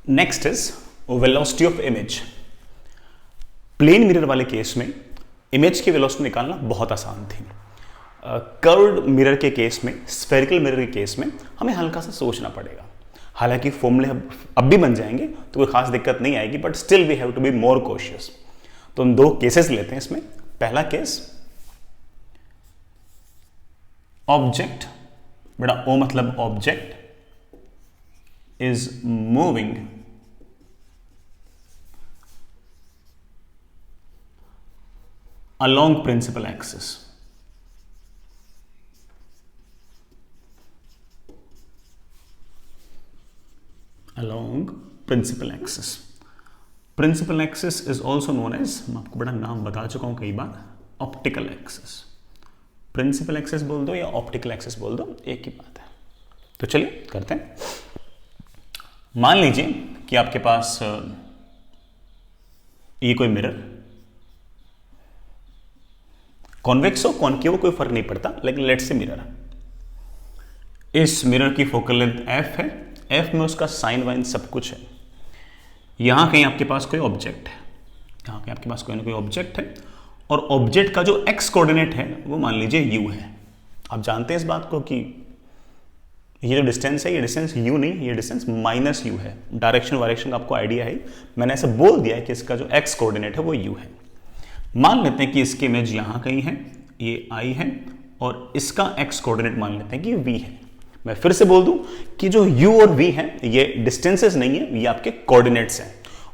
Next is velocity of image. Plane mirror वाले case में image की वेलोसिटी निकालना बहुत आसान थी। कर्व्ड मिरर के केस में, स्फेरिकल मिरर के केस में हमें हल्का सा सोचना पड़ेगा। हालांकि फॉर्मूले अब भी बन जाएंगे तो कोई खास दिक्कत नहीं आएगी, but still we have to be more cautious. तो हम दो केसेस लेते हैं इसमें। पहला केस, ऑब्जेक्ट, बड़ा ओ मतलब object is moving along principal axis. Along principal axis. Principal axis is also known as, मैं आपको बड़ा नाम बता चुका हूं कई बार, ऑप्टिकल एक्सिस। प्रिंसिपल एक्सिस बोल दो या ऑप्टिकल एक्सिस बोल दो, एक ही बात है। तो चलिए करते हैं। मान लीजिए कि आपके पास ये कोई मिरर, कॉन्वेक्स हो कॉनकेव कोई फर्क नहीं पड़ता, लेकिन लेट्स से मिरर। इस मिरर की फोकल लेंथ f है, f में उसका साइन वाइन सब कुछ है। यहां कहीं आपके पास कोई ऑब्जेक्ट है, यहां कहीं आपके पास कोई ना कोई ऑब्जेक्ट है, और ऑब्जेक्ट का जो x कोऑर्डिनेट है वो मान लीजिए u है। आप जानते हैं इस बात को कि ये जो डिस्टेंस है, ये डिस्टेंस u नहीं, ये डिस्टेंस माइनस u है। डायरेक्शन वायरेक्शन का आपको आइडिया है, मैंने ऐसे बोल दिया है कि इसका जो x कोऑर्डिनेट है वो u है। मान लेते हैं कि इसकी इमेज यहां कहीं है, ये I है, और इसका x कोऑर्डिनेट मान लेते हैं कि v है। मैं फिर से बोल दूं कि जो u और v है ये डिस्टेंसेस नहीं है, ये आपके कोऑर्डिनेट्स हैं।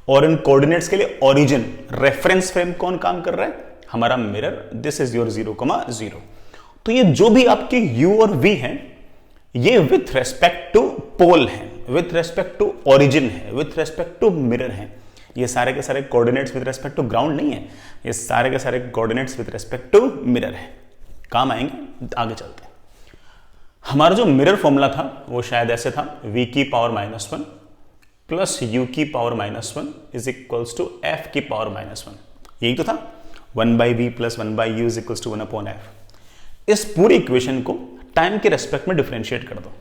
और इन कोऑर्डिनेट्स के लिए ओरिजिन, रेफरेंस फ्रेम कौन काम कर रहा है? हमारा मिरर। This is your 0,0। तो ये जो भी आपके u और v हैं, ये विथ रेस्पेक्ट टू पोल है, विथ रेस्पेक्ट टू ओरिजिन है, विथ रेस्पेक्ट टू मिरर है। ये सारे के सारे coordinates with respect to ground नहीं है, ये सारे के सारे coordinates with respect to mirror है। काम आएंगे, आगे चलते हैं। हमारा जो मिरर फॉर्मूला था वो शायद ऐसे था, v की पावर -1 प्लस u की power -1 is equals to f की पावर -1। यही तो था, 1/v plus 1/u is equals to 1/f। इस पूरी इक्वेशन को टाइम के रेस्पेक्ट में डिफरेंशिएट कर दो,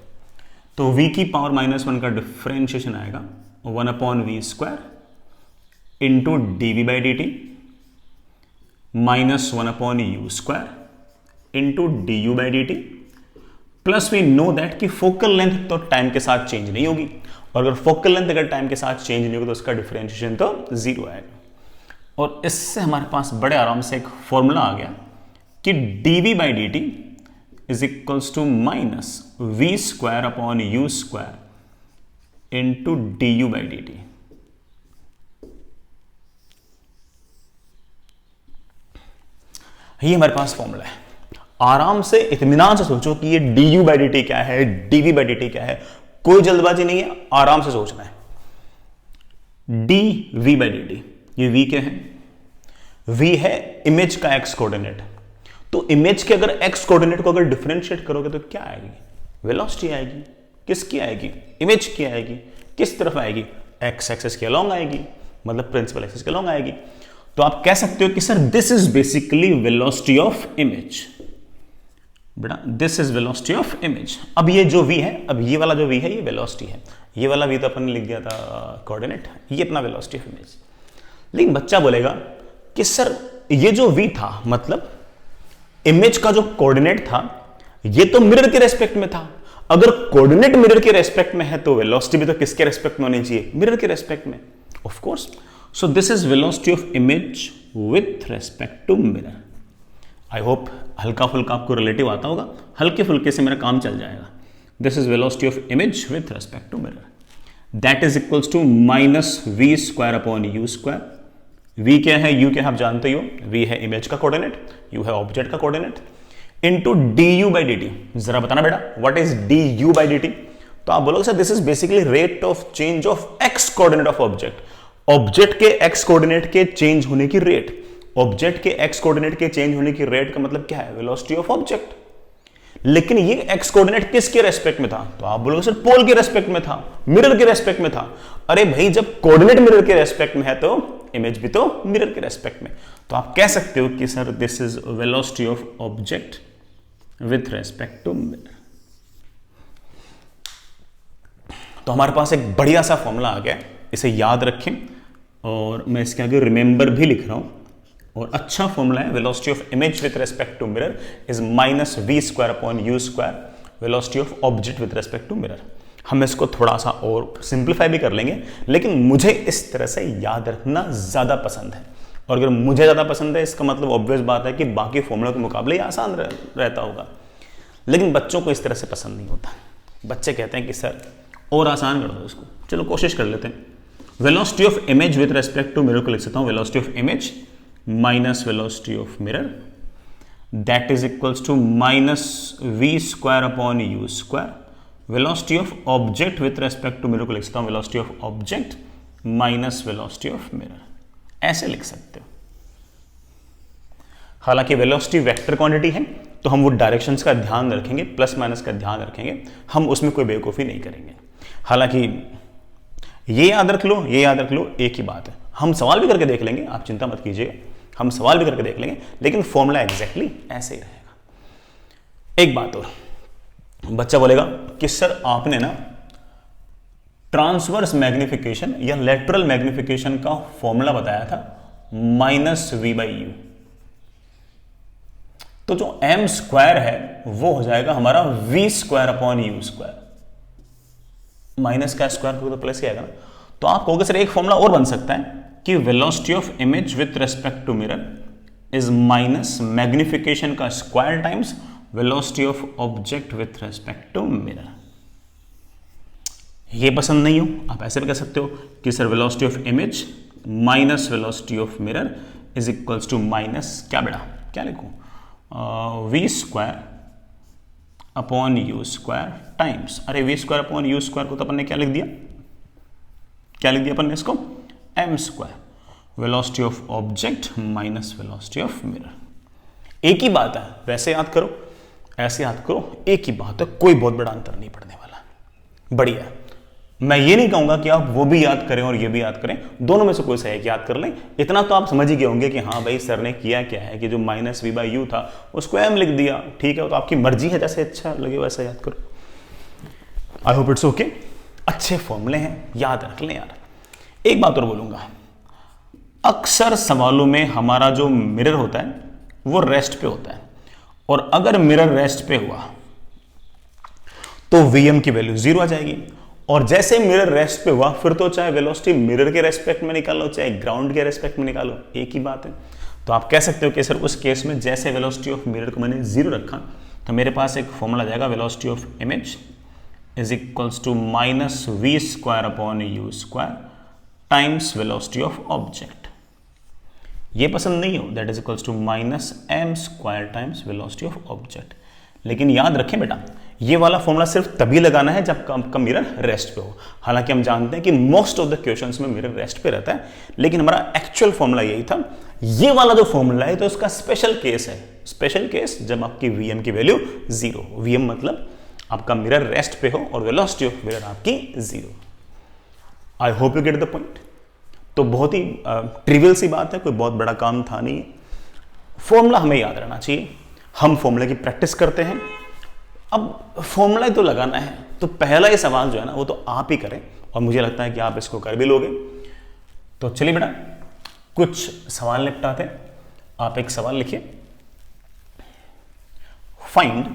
तो v की पावर -1 का डिफरेंशिएशन आएगा 1/v² into dv by dt minus 1/u² into du by dt, plus we know that कि फोकल लेंथ तो टाइम के साथ चेंज नहीं होगी, और अगर फोकल लेंथ अगर टाइम के साथ चेंज नहीं होगी तो उसका डिफरेंशिएशन तो 0 आएगा। और इससे हमारे पास बड़े आराम से एक फॉर्मूला आ गया कि dv by dt is equals to minus v² into du by dt। ये हमारे पास फॉर्मूला है। आराम से इत्मीनान से सोचो कि ये du बाई dt क्या है, dv बाई dt क्या है। कोई जल्दबाजी नहीं है, आराम से सोचना है। dv बाई dt, ये v क्या है? v है इमेज का x कोऑर्डिनेट। तो इमेज के अगर x कोऑर्डिनेट को अगर डिफरेंशिएट करोगे तो क्या आएगी? वेलोसिटी आएगी। किसकी आएगी? इमेज की आएगी। किस तरफ आएगी? x एक्सिस के अलोंग आएगी, मतलब प्रिंसिपल एक्सिस के अलोंग आएगी। तो आप कह सकते हो कि sir this is basically velocity of image. बेटा this is velocity of image. अब ये जो v है, अब ये वाला जो v है ये वेलोसिटी है, ये वाला v तो अपन ने लिख दिया था कोऑर्डिनेट, ये अपना वेलोसिटी ऑफ इमेज। लेकिन बच्चा बोलेगा कि सर ये जो v था, मतलब इमेज का जो कोऑर्डिनेट था, ये तो मिरर के रेस्पेक्ट में था। अगर कोऑर्डिनेट मिरर के रेस्पेक्ट में है तो वेलोसिटी भी तो किसके रेस्पेक्ट में होनी चाहिए? मिरर के रेस्पेक्ट में, of course. So this is velocity of image with respect to mirror. I hope हल्का फुल्का आपको रिलेटिव आता होगा, हल्के फुल्के से मेरा काम चल जाएगा। This is velocity of image with respect to mirror. That is equals to minus v²/u²। v क्या है, u क्या है आप जानते ही हो, v है इमेज का कोऑर्डिनेट, u है ऑब्जेक्ट का coordinate, into du by dt। जरा बताना बेटा what is du by dt? तो आप बोलोगे sir this is basically rate of change of x coordinate of object. Object के x कोऑर्डिनेट के चेंज होने की रेट, ऑब्जेक्ट के x कोऑर्डिनेट के चेंज होने की रेट का मतलब क्या है? Velocity of object. लेकिन ये x कोऑर्डिनेट किसके रेस्पेक्ट में था? तो आप बोलोगे सर पोल के रेस्पेक्ट में था, मिरर के रेस्पेक्ट में था। अरे भाई जब कोऑर्डिनेट मिरर के रेस्पेक्ट में है तो इमेज भी तो मिरर के रेस्पेक्ट में। तो आप कह सकते हो कि sir this is velocity of object with respect to mirror. तो हमारे पास एक बढ़िया सा फॉर्मूला आ गया इसे याद रखें, और मैं इसके आगे रिमेंबर भी लिख रहा हूं। और अच्छा फॉर्मूला है, velocity of image with respect to mirror is minus v square upon u square velocity of object with respect to mirror. हम इसको थोड़ा सा और सिंप्लीफाई भी कर लेंगे, लेकिन मुझे इस तरह से याद रखना ज़्यादा पसंद है। और अगर मुझे ज़्यादा पसंद है, इसका मतलब ऑब्वियस बात है कि बाकी फॉर्मूला के मुकाबले ये आसान रहता होगा, लेकिन बच्चों को इस तरह से पसंद नहीं होता। बच्चे कहते हैं कि सर और आसान कर दो इसको। चलो कोशिश कर लेते हैं। Velocity of image with respect to mirror को लिख सकता हूँ velocity of image minus velocity of mirror, that is equals to minus v square upon u square. Velocity of object with respect to mirror को लिख सकता हूँ velocity of object minus velocity of mirror, ऐसे लिख सकते हो। हालांकि velocity vector quantity है तो हम वो डायरेक्शंस का ध्यान रखेंगे, प्लस माइनस का ध्यान रखेंगे, हम उसमें कोई बेवकूफ़ी नहीं करेंगे। हालांकि ये याद रख लो, ये याद रख लो, एक ही बात है। हम सवाल भी करके देख लेंगे, आप चिंता मत कीजिएगा, हम सवाल भी करके देख लेंगे, लेकिन फॉर्मूला एग्जैक्टली ऐसे ही रहेगा। एक बात और, बच्चा बोलेगा कि सर आपने ना ट्रांसवर्स मैग्निफिकेशन या लेटरल मैग्निफिकेशन का फॉर्मूला बताया था माइनस वी बाई यू, तो जो एम स्क्वायर है वो हो जाएगा हमारा v square upon u square. Minus का स्क्वायर तो प्लस ही आएगा ना। तो आप कहोगे सर एक फॉर्मूला और बन सकता है कि velocity of image with respect to mirror is minus magnification का square times velocity of object with respect to mirror. ये पसंद नहीं हो, आप ऐसे भी कह सकते हो कि sir velocity of image minus velocity of mirror is equals to minus क्या बेटा, क्या लिखूं, v square upon u square times, अरे v square upon u square को तो अपन ने क्या लिख दिया, क्या लिख दिया अपन ने इसको, m square velocity of object minus velocity of mirror. एक ही बात है, वैसे याद करो ऐसे याद करो, एक ही बात है, कोई बहुत बड़ा अंतर नहीं पड़ने वाला। बढ़िया, मैं ये नहीं कहूंगा कि आप वो भी याद करें और ये भी याद करें, दोनों में से कोई सा एक याद कर लें। इतना तो आप समझ ही गए होंगे कि हाँ भाई सर ने किया क्या है कि जो माइनस वी बाई यू था उसको एम लिख दिया, ठीक है, तो आपकी मर्जी है, जैसे अच्छा लगे वैसा याद करो। I hope it's okay. अच्छे फॉर्मूले हैं, याद रख लें यार। एक बात और बोलूंगा, अक्सर सवालों में हमारा जो मिरर होता है वो रेस्ट पे होता है, और अगर मिरर रेस्ट पे हुआ तो वीएम की वैल्यू 0 आ जाएगी, और जैसे मिरर रेस्ट पे हुआ फिर तो चाहे वेलोसिटी मिरर के रेस्पेक्ट में निकालो चाहे ग्राउंड के रेस्पेक्ट में निकालो, एक ही बात है। तो आप कह सकते हो कि सर उस केस में जैसे वेलोसिटी ऑफ मिरर को मैंने 0 रखा तो मेरे पास एक फॉर्मूला जाएगा velocity of image is equals to minus v square upon u square times velocity of object. ये पसंद नहीं हो, that is equals to minus m square times velocity of object. लेकिन याद रखें बेटा, ये वाला फॉर्मूला सिर्फ तभी लगाना है जब आपका मिरर रेस्ट पे हो। हालांकि हम जानते हैं कि मोस्ट ऑफ द क्वेश्चंस में मिरर रेस्ट पे रहता है, लेकिन हमारा एक्चुअल फॉर्मूला यही था। ये वाला जो फॉर्मूला है तो उसका स्पेशल केस है, स्पेशल केस जब आपकी वीएम की वैल्यू 0, वीएम मतलब आपका मिरर रेस्ट पे हो और वेलोसिटी ऑफ मिरर आपकी 0। I hope you get the point. तो बहुत ही ट्रिवियल सी बात है, कोई बहुत बड़ा काम था नहीं। फॉर्मूला हमें याद रहना चाहिए, हम फॉर्मूले की प्रैक्टिस करते हैं। अब फॉर्मूला ही तो लगाना है, तो पहला ही सवाल जो है ना वो तो आप ही करें, और मुझे लगता है कि आप इसको कर भी लोगे। तो चलिए बेटा कुछ सवाल निपटाते हैं। आप एक सवाल लिखिए, find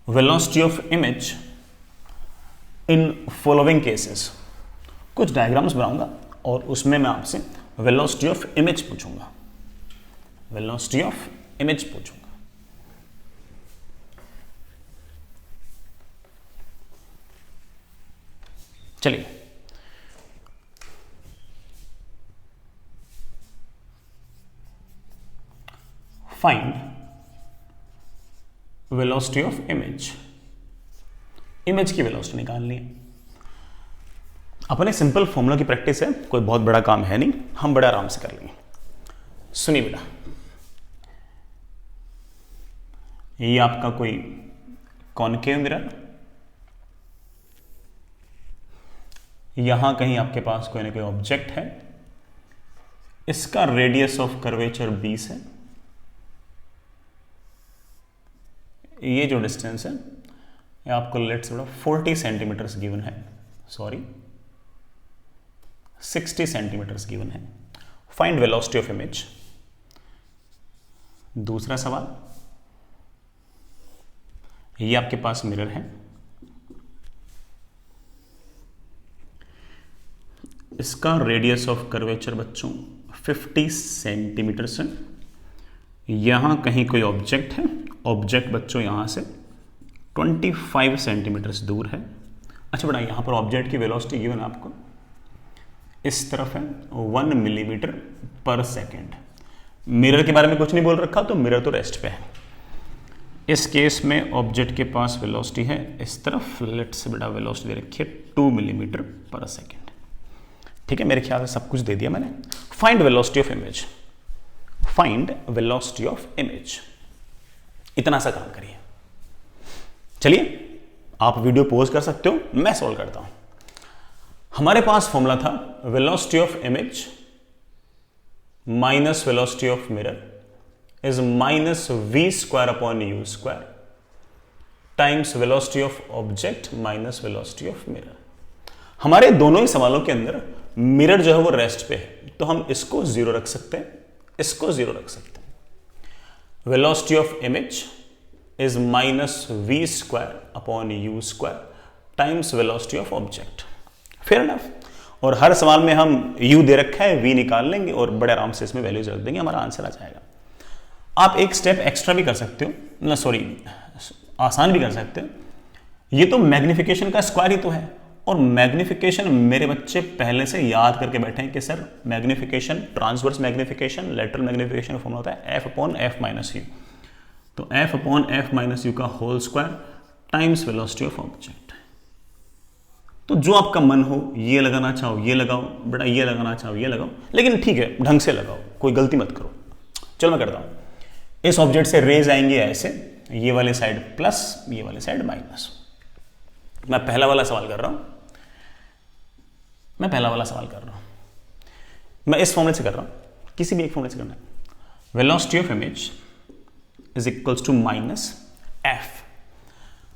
velocity of image in following cases. कुछ डायग्राम्स बनाऊंगा और उसमें मैं आपसे वेलोसिटी ऑफ इमेज पूछूंगा, वेलोसिटी ऑफ इमेज पूछूंगा। चलिए, find velocity of image. Image की वेलोसिटी निकालनी है। अपने सिंपल फॉर्मूला की प्रैक्टिस है, कोई बहुत बड़ा काम है नहीं, हम बड़े आराम से कर लेंगे। सुनिए बेटा, ये आपका कोई कॉनकेव मिरर, यहां कहीं आपके पास कोई ना कोई ऑब्जेक्ट है, इसका रेडियस ऑफ कर्वेचर 20 है, ये जो डिस्टेंस है ये आपको लेट्स 40 सेंटीमीटर्स गिवन है, सॉरी 60 सेंटीमीटर्स गिवन है। Find velocity of image. दूसरा सवाल, ये आपके पास मिरर है, इसका रेडियस ऑफ कर्वेचर बच्चों 50 सेंटीमीटर है। यहां कहीं कोई ऑब्जेक्ट है, ऑब्जेक्ट बच्चों यहां से 25 सेंटीमीटर दूर है। अच्छा बेटा, यहां पर ऑब्जेक्ट की वेलोसिटी गिवन आपको इस तरफ है 1 मिलीमीटर पर सेकेंड। मिरर के बारे में कुछ नहीं बोल रखा, तो मिरर तो रेस्ट पे है। इस केस में ऑब्जेक्ट के पास वेलोसिटी है इस तरफ, लेट्स से बेटा वेलोसिटी दे रखी है 2 मिलीमीटर पर सेकेंड। ठीक है, मेरे ख्याल से सब कुछ दे दिया मैंने। Find velocity of image. Find velocity of image, इतना सा काम करिए। चलिए, आप वीडियो पॉज कर सकते हो, मैं सॉल्व करता हूं। हमारे पास फॉर्मूला था velocity of image minus velocity of mirror is minus v square upon u square times velocity of object minus velocity of mirror. हमारे दोनों ही सवालों के अंदर मिरर जो है वो रेस्ट पे है, तो हम इसको 0 रख सकते हैं, इसको 0 रख सकते हैं। Velocity of image is minus v square upon u square times velocity of object. Fair enough. और हर सवाल में हम u दे रखा है, v निकाल लेंगे और बड़े आराम से इसमें वैल्यूज रख देंगे, हमारा आंसर आ जाएगा। आप एक स्टेप एक्स्ट्रा भी कर सकते हो, ना सॉरी आसान भी कर सकते हो। ये तो मैग्निफिकेशन का स्क्वायर ही तो है, और मैग्निफिकेशन मेरे बच्चे पहले से याद करके बैठे हैं कि sir magnification, transverse magnification, lateral magnification formula होता है f upon f minus u. तो f upon f minus u का whole square times velocity of object. तो जो आपका मन हो, ये लगाना चाहो ये लगाओ बेटा, ये लगाना चाहो ये लगाओ, लेकिन ठीक है ढंग से लगाओ, कोई गलती मत करो। चलो मैं करता हूं। इस ऑब्जेक्ट से रेज आएंगे ऐसे, ये वाले साइड प्लस, ये वाले साइड माइनस। मैं पहला वाला सवाल कर रहा हूं, मैं इस फॉर्मूले से कर रहा हूं, किसी भी एक फॉर्मूले से करना है। Velocity of image is equals to minus f.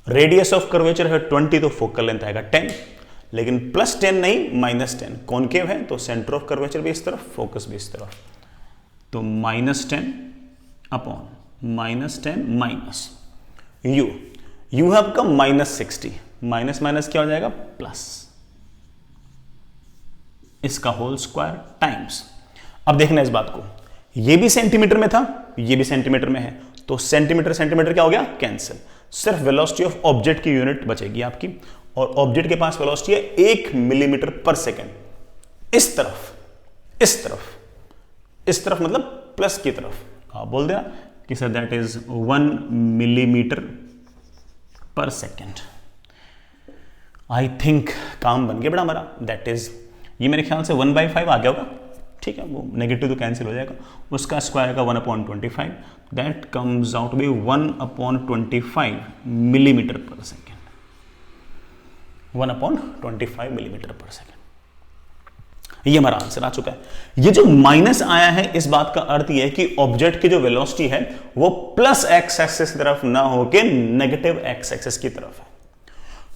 Radius of curvature है 20, तो फोकल लेंथ आएगा 10, लेकिन प्लस 10 नहीं -10। कॉनकेव है तो सेंटर ऑफ कर्वेचर भी इस तरफ, फोकस भी इस तरफ, तो -10 अपॉन -10 माइनस यू है आपका -60, माइनस माइनस क्या हो जाएगा प्लस, इसका होल स्क्वायर टाइम्स। अब देखना इस बात को, ये भी सेंटीमीटर में था, ये भी सेंटीमीटर में है, तो सेंटीमीटर सेंटीमीटर क्या हो गया कैंसिल। सिर्फ वेलोसिटी ऑफ ऑब्जेक्ट की यूनिट बचेगी आपकी, और ऑब्जेक्ट के पास वेलोसिटी है 1 मिलीमीटर पर सेकेंड। इस तरफ मतलब प्लस की तरफ। आप बोल देना कि सर दैट इज 1 मिलीमीटर पर सेकेंड। आई थिंक काम बन गया बड़ा हमारा। दैट इज, ये मेरे ख्याल से 1/5 आ गया होगा, ठीक है, वो नेगेटिव तो कैंसिल हो जाएगा, उसका स्क्वायर का 1/25, that comes out be 1/25 millimetre पर सेकेंड। 1/25 मिलीमीटर पर सेकेंड, ये हमारा आंसर आ चुका है। ये जो माइनस आया है, इस बात का अर्थ यह है कि ऑब्जेक्ट की जो वेलोसिटी है वो प्लस एक्स एक्सिस की तरफ ना होके नेगेटिव एक्स एक्सिस की तरफ है।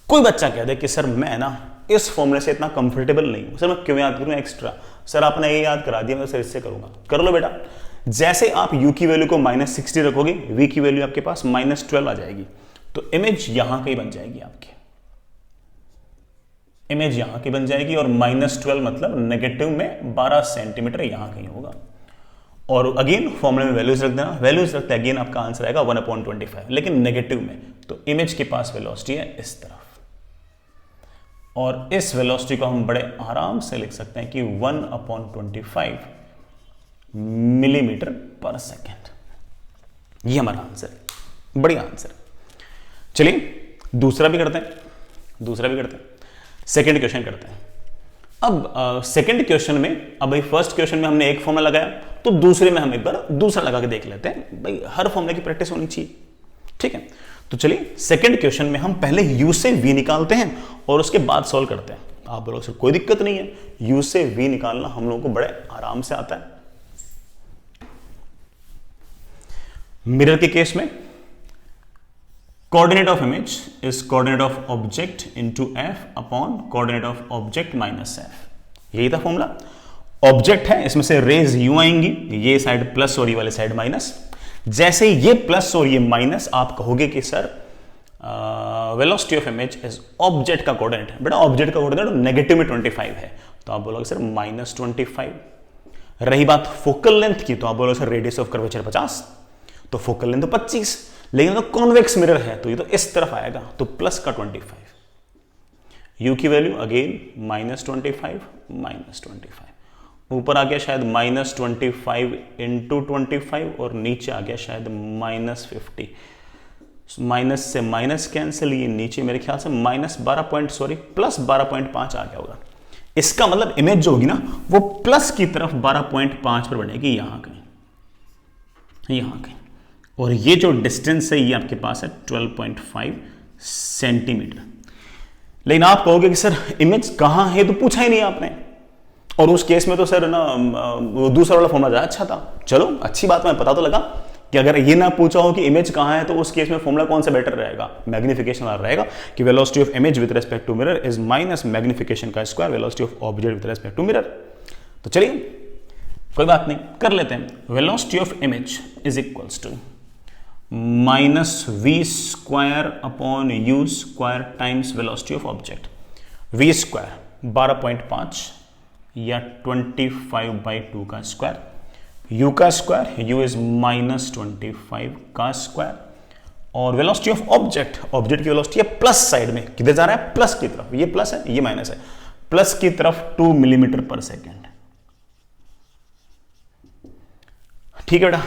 कोई बच्चा कह दे कि सर मैं ना इस फॉर्मूले से इतना कंफर्टेबल नहीं हूं, सर मैं क्यों याद करूं एक्स्ट्रा, सर आपने ये याद करा दिया, मैं सर इससे करूंगा। कर लो बेटा, जैसे आप u की वैल्यू को -60 रखोगे, v की वैल्यू आपके पास -12 आ जाएगी, तो इमेज यहां कहीं बन जाएगी आपकी, इमेज यहां की बन जाएगी, और -12 मतलब नेगेटिव में 12 सेंटीमीटर यहां कहीं होगा। और अगेन फॉर्मूले में वैल्यूज रख देना, वैल्यूज रखते अगेन आपका आंसर आएगा 1/25, लेकिन नेगेटिव में। तो इमेज के पास वेलोसिटी है इस तरफ, और इस वेलोसिटी को हम बड़े आराम से लिख सकते हैं कि 1/25 मिलीमीटर पर सेकेंड। ये हमारा आंसर है, बढ़िया आंसर। चलिए दूसरा भी करते हैं, सेकंड क्वेश्चन करते हैं। अब सेकंड क्वेश्चन में, अब भाई फर्स्ट क्वेश्चन में हमने एक फॉर्मूला लगाया, तो दूसरे में हम एक बार दूसरा लगा के देख लेते हैं। भाई हर फॉर्मूले की प्रैक्टिस होनी चाहिए, ठीक है। तो चलिए सेकंड क्वेश्चन में हम पहले u से v निकालते हैं और उसके बाद सॉल्व करते हैं। आप बोलोगे सर कोई दिक्कत नहीं है, u से v निकालना हम लोगों को बड़े आराम से आता है। मिरर के केस में coordinate of image is coordinate of object into f upon coordinate of object minus f। यही था फॉर्मूला। ऑब्जेक्ट है, इसमें से रेज यूं आएंगी, ये साइड प्लस और ये वाले साइड माइनस। जैसे ये प्लस और ये माइनस, आप कहोगे कि sir velocity of image is object का कोऑर्डिनेट है। बेटा ऑब्जेक्ट का कोऑर्डिनेट नेगेटिव में 25 है, तो आप बोलोगे सर -25। रही बात फोकल लेंथ की, तो आप बोलोगे सर रेडियस ऑफ कर्वेचर 50, तो फोकल लेंथ तो 25, लेकिन तो कॉन्वेक्स मिरर है तो ये तो इस तरफ आएगा, तो प्लस का 25। यू की वैल्यू अगेन -25 -25, ऊपर आ गया शायद -25 इंटू 25 और नीचे आ गया शायद -50। माइनस से माइनस कैंसिल, ये नीचे मेरे ख्याल से प्लस 12.5 आ गया होगा। इसका मतलब इमेज जो होगी ना वो प्लस की तरफ 12.5 पर बढ़ेगी, यहां कहीं, यहां कहीं। और ये जो डिस्टेंस है ये आपके पास है 12.5 सेंटीमीटर। लेकिन आप कहोगे कि सर इमेज कहां है, तो पूछा ही नहीं आपने। और उस केस में तो सर ना वो दूसरा वाला फॉर्मूला ज्यादा अच्छा था। चलो अच्छी बात, मैं पता तो लगा कि अगर ये ना पूछा हो कि इमेज कहां है, तो उस केस में फॉर्मूला कौन सा बेटर रहेगा, मैग्निफिकेशन वाला रहेगा कि velocity of image with respect to mirror is minus magnification का square velocity of object with respect to mirror. तो चलिए कोई बात नहीं, कर लेते हैं। Velocity of image is equals to -v² upon u² times velocity of object. v² 12.5 या 25/2 का स्क्वायर, u का स्क्वायर, u इज -25 का स्क्वायर, और वेलोसिटी ऑफ ऑब्जेक्ट, ऑब्जेक्ट की वेलोसिटी है प्लस साइड में, किधर जा रहा है, प्लस की तरफ। ये प्लस है, ये माइनस है, प्लस की तरफ 2 मिलीमीटर पर सेकेंड। ठीक है बेटा,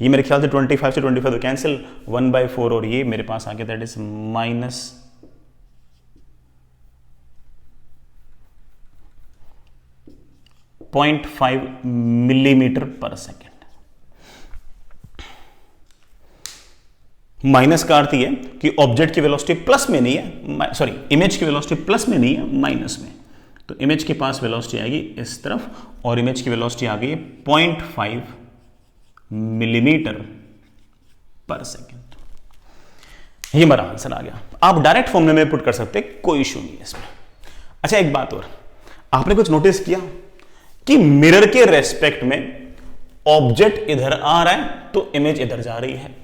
ये मेरे ख्याल से 25 से 25 तो कैंसिल, 1/4 और ये मेरे पास आ गया, दैट इज -0.5 मिलीमीटर पर सेकेंड। माइनस का अर्थ ये कि ऑब्जेक्ट की वेलोसिटी प्लस में नहीं है, सॉरी इमेज की वेलोसिटी प्लस में नहीं है, माइनस में। तो इमेज के पास वेलोसिटी आएगी इस तरफ, और इमेज की वेलोसिटी आ गई है 0.5 मिलीमीटर पर सेकेंड। ये मेरा आंसर आ गया। आप डायरेक्ट फॉर्मूले में पुट कर सकते, कोई इशू नहीं है इसमें। अच्छा एक बात और, आपने कुछ नोटिस किया कि मिरर के रेस्पेक्ट में ऑब्जेक्ट इधर आ रहा है तो इमेज इधर जा रही है,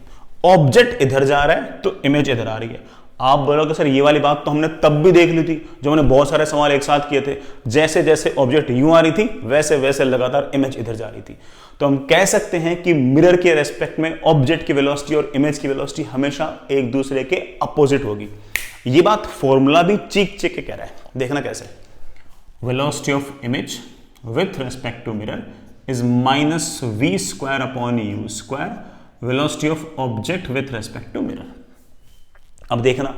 ऑब्जेक्ट इधर जा रहा है तो इमेज इधर आ रही है। आप बोलोगे सर ये वाली बात तो हमने तब भी देख ली थी जब हमने बहुत सारे सवाल एक साथ किए थे, जैसे जैसे ऑब्जेक्ट यूं आ रही थी वैसे वैसे लगातार इमेज इधर जा रही थी। तो हम कह सकते हैं कि मिरर के रेस्पेक्ट में ऑब्जेक्ट की वेलोसिटी और इमेज की वेलोसिटी हमेशा एक दूसरे के अपोजिट होगी। ये बात फॉर्मूला भी चीख चीख के कह रहा है, देखना कैसे। Velocity of image with respect to mirror is -v² upon u², velocity of object with respect to mirror। अब देखना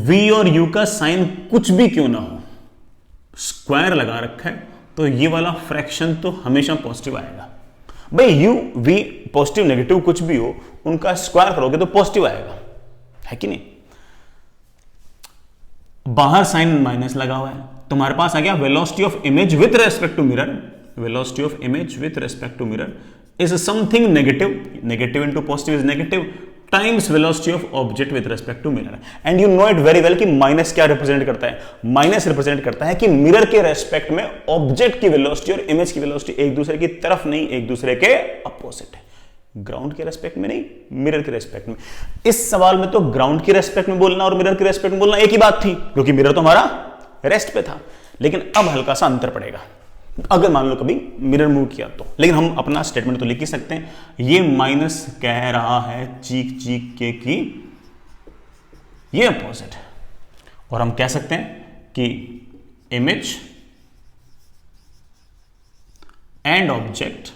v और u का साइन कुछ भी क्यों ना हो, स्क्वायर लगा रखा है तो ये वाला फ्रैक्शन तो हमेशा पॉजिटिव आएगा। भाई u v पॉजिटिव नेगेटिव कुछ भी हो, उनका स्क्वायर करोगे तो पॉजिटिव आएगा, है कि नहीं। बाहर साइन माइनस लगा हुआ है, तुम्हारे पास आ गया velocity of image with respect to mirror. Velocity of image with respect to mirror is something negative, negative into positive is negative, times velocity of object with respect to mirror. And you know it very well कि minus क्या represent करता है, minus represent करता है कि mirror के respect में object की वेलोसिटी और इमेज की वेलोसिटी एक दूसरे की तरफ नहीं, एक दूसरे के अपोजिट है। ग्राउंड के रेस्पेक्ट में नहीं, मिरर के रेस्पेक्ट में। इस सवाल में तो ग्राउंड की रेस्पेक्ट में बोलना और मिरर के रेस्पेक्ट में बोलना एक ही बात थी, क्योंकि मिरर तो हमारा रेस्ट पे था। लेकिन अब हल्का सा अंतर पड़ेगा अगर मान लो कभी मिरर मूव किया तो। लेकिन हम अपना स्टेटमेंट तो लिख ही सकते हैं। ये माइनस कह रहा है चीख चीख के कि ये अपोजिट है, और हम कह सकते हैं कि image and object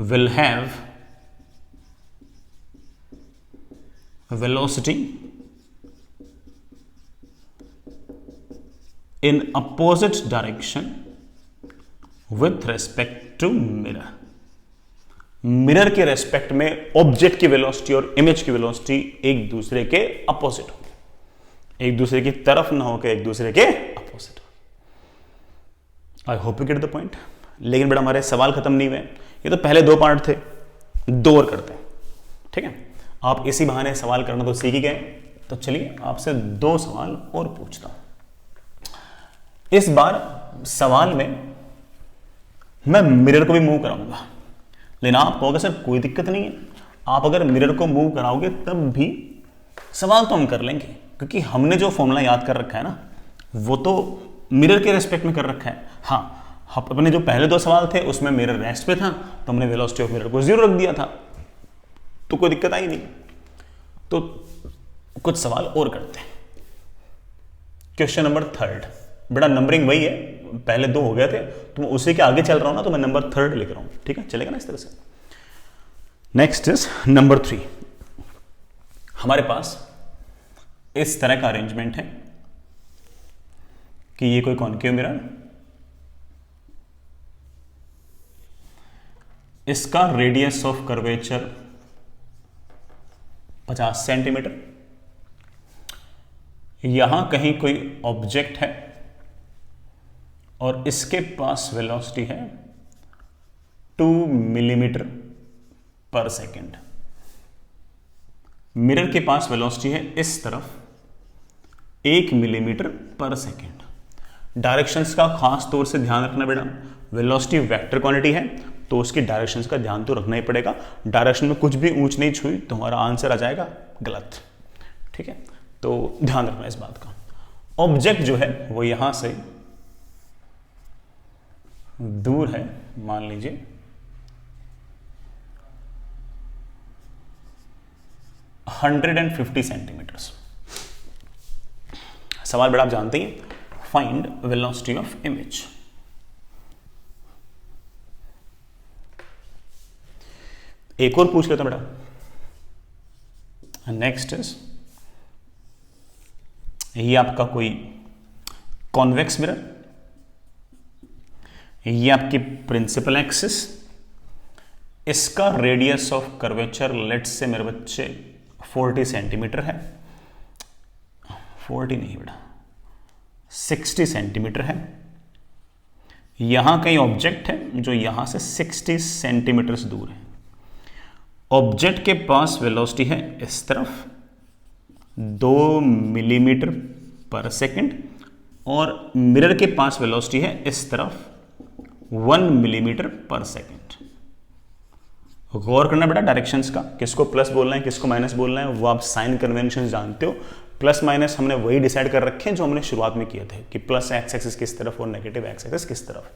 will have velocity in opposite direction with respect to mirror। Mirror के रेस्पेक्ट में ऑब्जेक्ट की वेलोसिटी और इमेज की वेलोसिटी एक दूसरे के अपोजिट हो, एक दूसरे की तरफ ना होकर एक दूसरे के अपोजिट हो। I hope you get the point. लेकिन बेटा हमारे सवाल खत्म नहीं हुए, ये तो पहले 2 पार्ट थे, 2 और करते हैं, ठीक है। आप इसी बहाने सवाल करना तो सीख ही गए, तो चलिए आपसे 2 सवाल और पूछता हूं। इस बार सवाल में मैं मिरर को भी मूव कराऊंगा, लेकिन आप कहोगे सर कोई दिक्कत नहीं है, आप अगर मिरर को मूव कराओगे तब भी सवाल तो हम कर लेंगे, क्योंकि हमने जो फॉर्मूला याद कर रखा है ना वो तो मिरर के रेस्पेक्ट में कर रखा है। हाँ, अपने जो पहले 2 सवाल थे उसमें मिरर रेस्ट पे था, तो हमने वेलोसिटी ऑफ मिरर को 0 रख दिया था, तो कोई दिक्कत आई नहीं। तो कुछ सवाल और करते हैं। क्वेश्चन नंबर 3, बेटा नंबरिंग वही है, पहले 2 हो गए थे तो मैं उसी के आगे चल रहा हूं ना, तो मैं नंबर 3 लिख रहा हूं, ठीक है, चलेगा ना इस तरह से। Next is number 3। हमारे पास इस तरह का अरेंजमेंट है कि ये कोई कॉन्केव मिरर, इसका रेडियस ऑफ कर्वेचर 50 सेंटीमीटर, यहां कहीं कोई ऑब्जेक्ट है और इसके पास वेलोसिटी है 2 मिलीमीटर पर सेकेंड। मिरर के पास वेलोसिटी है इस तरफ 1 मिलीमीटर पर सेकेंड। डायरेक्शंस का खास तौर से ध्यान रखना बेटा, वेलोसिटी वेक्टर क्वांटिटी है तो उसकी डायरेक्शंस का ध्यान तो रखना ही पड़ेगा। डायरेक्शन में कुछ भी ऊंच नीच हुई तो हमारा आंसर आ जाएगा गलत, ठीक है, तो ध्यान रखना इस बात का। ऑब्जेक्ट जो है वो यहां से दूर है, मान लीजिए 150 सेंटीमीटर्स। सवाल बेटा आप जानते हैं, फाइंड वेलोसिटी ऑफ इमेज। एक और पूछ लेता बेटा। नेक्स्ट इज, ये आपका कोई कॉन्वेक्स मिरर, ये आपकी प्रिंसिपल एक्सिस, इसका radius of curvature let's say मेरे बच्चे 40 सेंटीमीटर है, 40 नहीं बेटा 60 सेंटीमीटर है। यहां कहीं ऑब्जेक्ट है जो यहां से 60 सेंटीमीटर दूर है। ऑब्जेक्ट के पास वेलोसिटी है इस तरफ 2 मिलीमीटर पर सेकेंड और मिरर के पास वेलोसिटी है इस तरफ 1 मिलीमीटर पर सेकेंड। गौर करना बेटा डायरेक्शंस का, किसको प्लस बोलना है किसको माइनस बोलना है वो आप साइन कन्वेंशन जानते हो। प्लस माइनस हमने वही डिसाइड कर रखे हैं जो हमने शुरुआत में किए थे कि प्लस एक्स एक्सिस किस तरफ और नेगेटिव एक्स एक्सिस किस तरफ।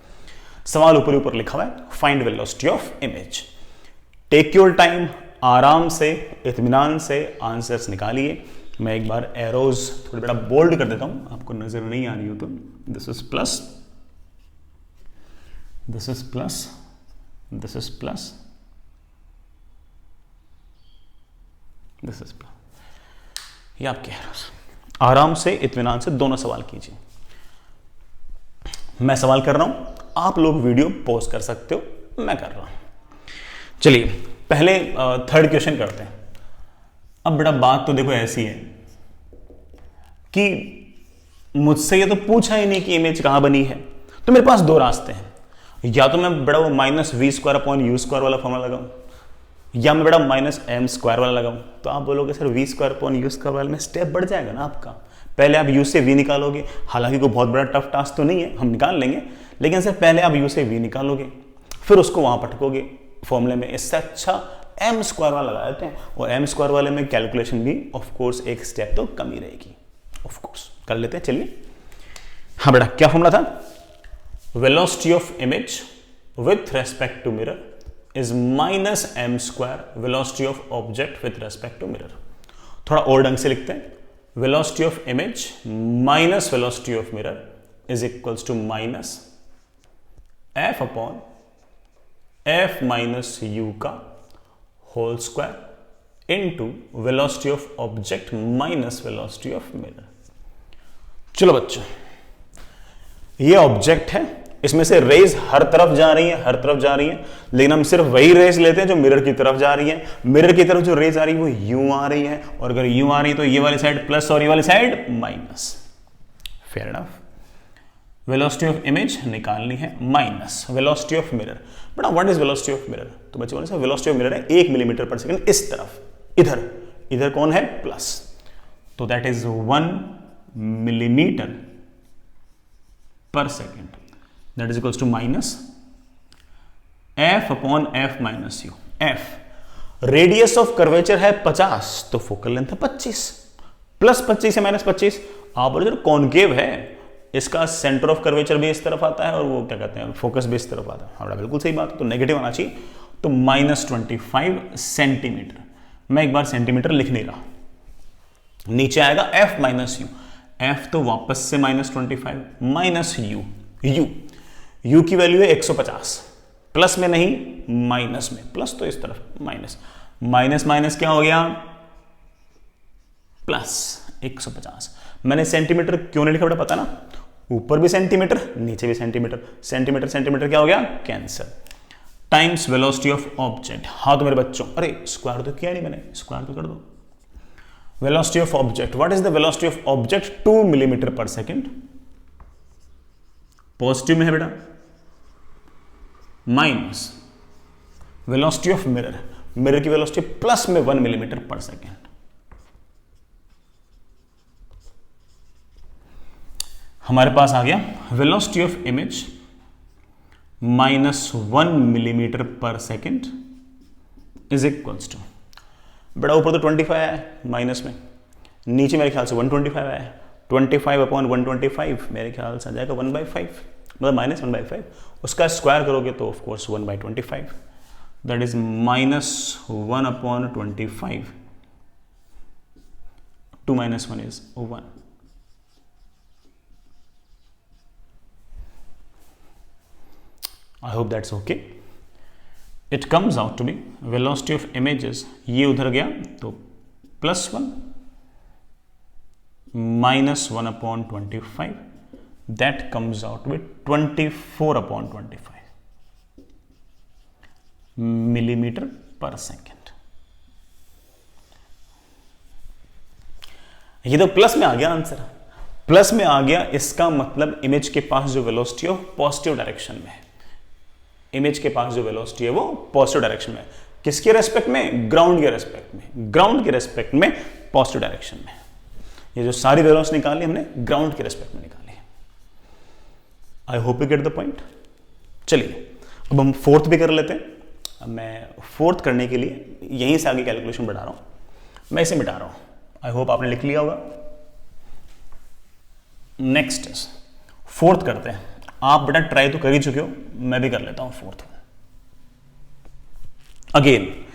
सवाल ऊपर ऊपर लिखा हुआ है, find velocity of image. Take your time, आराम से इत्मीनान से आंसर्स निकालिए। मैं एक बार एरोज थोड़ा बड़ा बोल्ड कर देता हूं, आपको नजर नहीं आ रही हो तो। This is plus, this is plus, this is plus, this is plus. ये आपके एरोज। आराम से इत्मीनान से दोनों सवाल कीजिए। मैं सवाल कर रहा हूं, आप लोग वीडियो पॉज कर सकते हो, मैं कर रहा हूं। चलिए पहले 3rd क्वेश्चन करते हैं। अब बेटा बात तो देखो ऐसी है कि मुझसे ये तो पूछा ही नहीं कि इमेज कहां बनी है, तो मेरे पास 2 रास्ते हैं। या तो मैं बड़ा वो -v²/u² वाला फॉर्मूला लगाऊं, या मैं बड़ा -m² वाला लगाऊं। तो आप बोलोगे सर v²/u² वाले में स्टेप बढ़ जाएगा ना आपका। पहले आप u से v निकालोगे, हालांकि कोई बहुत बड़ा टफ टास्क तो नहीं है, हम निकाल लेंगे, लेकिन सर पहले आप u से v निकालोगे फिर उसको वहां पटकोगे फॉर्मूले में। इससे अच्छा m² वाला लगा देते हैं, और m² वाले में कैलकुलेशन भी ऑफ कोर्स एक स्टेप तो कम ही रहेगी, ऑफ कोर्स कर लेते हैं। चलिए हाँ बेटा क्या फॉर्मूला था, velocity of image with respect to mirror is -m² velocity of object with respect to mirror. थोड़ा और ढंग से लिखते हैं, velocity of image minus velocity of mirror is equals to -f/f minus u का whole square into velocity of object minus velocity of mirror. चलो बच्चों, ये ऑब्जेक्ट है, इसमें से रेज हर तरफ जा रही है, हर तरफ जा रही है, लेकिन हम सिर्फ वही रेज लेते हैं जो मिरर की तरफ जा रही है। मिरर की तरफ जो रेज आ रही है वो यूं आ रही है, और अगर यूं आ रही है तो ये वाली साइड प्लस और ये वाली side minus. Fair enough. Velocity of image निकालनी है minus velocity of mirror. But what is velocity of mirror, तो बच्चों वेलोसिटी ऑफ मिरर है 1 मिलीमीटर पर सेकंड इस तरफ, इधर इधर कौन है प्लस, तो दैट इज 1 मिलीमीटर पर second, that is equals to minus f upon f minus u. F radius of curvature है 50, तो फोकल लेंथ है 25, प्लस 25 है माइनस 25। आप बोले जो कॉनकेव है इसका सेंटर ऑफ कर्वेचर भी इस तरफ आता है और वो क्या कहते हैं फोकस भी इस तरफ आता है। हमारा बिल्कुल सही बात है, तो नेगेटिव आना चाहिए, तो -25 सेंटीमीटर। मैं एक बार सेंटीमीटर लिख नहीं रहा, नीचे आएगा एफ माइनस यू, एफ तो वापस से -25 माइनस यू, यू की वैल्यू है 150, प्लस में नहीं माइनस में, प्लस तो इस तरफ माइनस, माइनस माइनस क्या हो गया प्लस 150। मैंने सेंटीमीटर क्यों नहीं लिखा बेटा पता ना, ऊपर भी सेंटीमीटर नीचे भी सेंटीमीटर, सेंटीमीटर सेंटीमीटर क्या हो गया cancel, times velocity of object. हाँ तो मेरे बच्चों, अरे स्क्वायर तो किया नहीं मैंने, स्क्वायर तो कर दो। Velocity of object, what is the velocity of object? 2 millimetre पर सेकेंड, पॉजिटिव में है बेटा, minus velocity of mirror, mirror की वेलोसिटी प्लस में 1 मिलीमीटर पर सेकेंड। हमारे पास आ गया वेलोसिटी ऑफ इमेज -1 मिलीमीटर पर सेकेंड इज इक्वल्स टू, बड़ा ऊपर तो 25 आया है माइनस में, नीचे मेरे ख्याल से 125 आया है, 25 अपॉन 125 मेरे ख्याल से आ जाएगा 1/5, मतलब -1/5, उसका स्क्वायर करोगे तो of course 1/25, that is -1 upon 25, 2 - 1 is 1। I hope that's okay. It comes out to be velocity of images, ये उधर गया तो +1 -1 upon 25, that comes out to be 24 upon 25 millimetre पर सेकेंड। ये तो प्लस में आ गया आंसर, प्लस में आ गया, इसका मतलब इमेज के पास जो वेलोसिटी है पॉजिटिव डायरेक्शन में है, इमेज के पास जो वेलोसिटी है वो पॉजिटिव डायरेक्शन में, किसके रेस्पेक्ट में? ग्राउंड के रेस्पेक्ट में, ग्राउंड के रेस्पेक्ट में पॉजिटिव डायरेक्शन में। ये जो सारी वेलोसिटी निकाली हमने ग्राउंड के रेस्पेक्ट में निकाली। I hope you get the point. चलिए अब हम फोर्थ भी कर लेते हैं। अब मैं फोर्थ करने के लिए यहीं से आगे कैलकुलेशन बढ़ा रहा हूं, मैं इसे मिटा रहा हूं। आई होप आपने लिख लिया होगा। नेक्स्ट इज फोर्थ करते हैं। आप बेटा ट्राई तो कर ही चुके हो, मैं भी कर लेता हूं फोर्थ। अगेन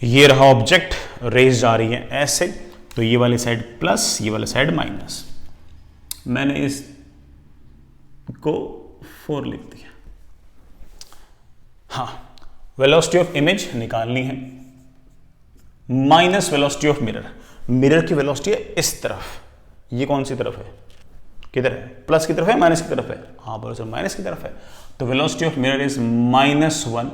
ये रहा ऑब्जेक्ट, रेस जा रही है ऐसे, तो ये वाली साइड प्लस, ये वाली साइड माइनस। मैंने इस को 4 लिख दिया। हाँ, वेलोसिटी ऑफ इमेज निकालनी है minus velocity of mirror. Mirror की वेलोसिटी है इस तरफ, ये कौन सी तरफ है? किधर है? प्लस की तरफ है माइनस की तरफ है? हाँ बोलो सर माइनस की तरफ है। तो velocity of mirror is -1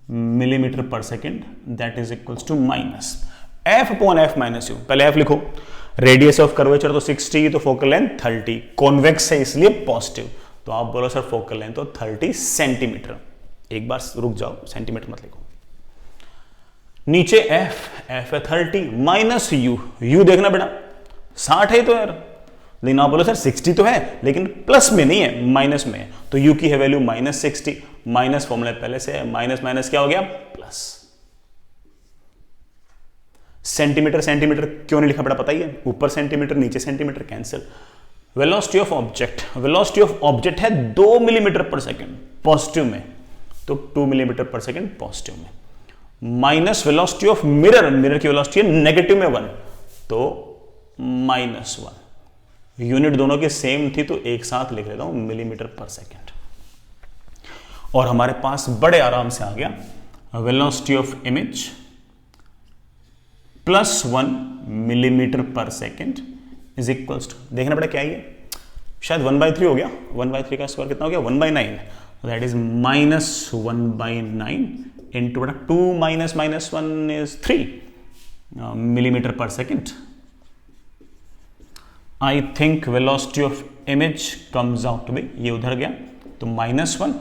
millimetre पर second, that is equals to minus f upon f minus u. पहले एफ लिखो, रेडियस ऑफ कर्वेचर तो 60, तो फोकल लेंथ 30, कॉन्वेक्स है इसलिए पॉजिटिव, तो आप बोलो सर फोकल लेंथ तो 30 सेंटीमीटर। एक बार रुक जाओ, सेंटीमीटर मत लिखो। नीचे एफ है 30 माइनस यू देखना बेटा 60 है तो यार, लेकिन आप बोलो सर 60 तो है लेकिन प्लस में नहीं है, माइनस में है, तो यू की है वैल्यू -60, माइनस फॉर्मूला पहले से है, माइनस माइनस क्या हो गया प्लस। सेंटीमीटर सेंटीमीटर क्यों नहीं लिखा बेटा पता ही है, ऊपर सेंटीमीटर नीचे centimetre cancel. Velocity of object, velocity of object है 2 मिलीमीटर पर सेकेंड पॉजिटिव में, तो 2 मिलीमीटर पर सेकेंड पॉजिटिव में, minus velocity of mirror, mirror की वेलोसिटी है नेगेटिव में 1, तो -1। यूनिट दोनों की सेम थी तो एक साथ लिख लेता हूं मिलीमीटर पर सेकेंड। और हमारे पास बड़े आराम से आ गया वेलोसिटी ऑफ इमेज +1 मिलीमीटर पर सेकेंड इज इक्वल्स टू, देखना पड़ा क्या है, शायद 1/3 हो गया, 1/3 का स्क्वायर कितना हो गया 1/9, दैट इज -1/9 इंटू 2 -1 इज 3 मिलीमीटर पर second. I think velocity of image comes out to be, ये उधर गया तो -1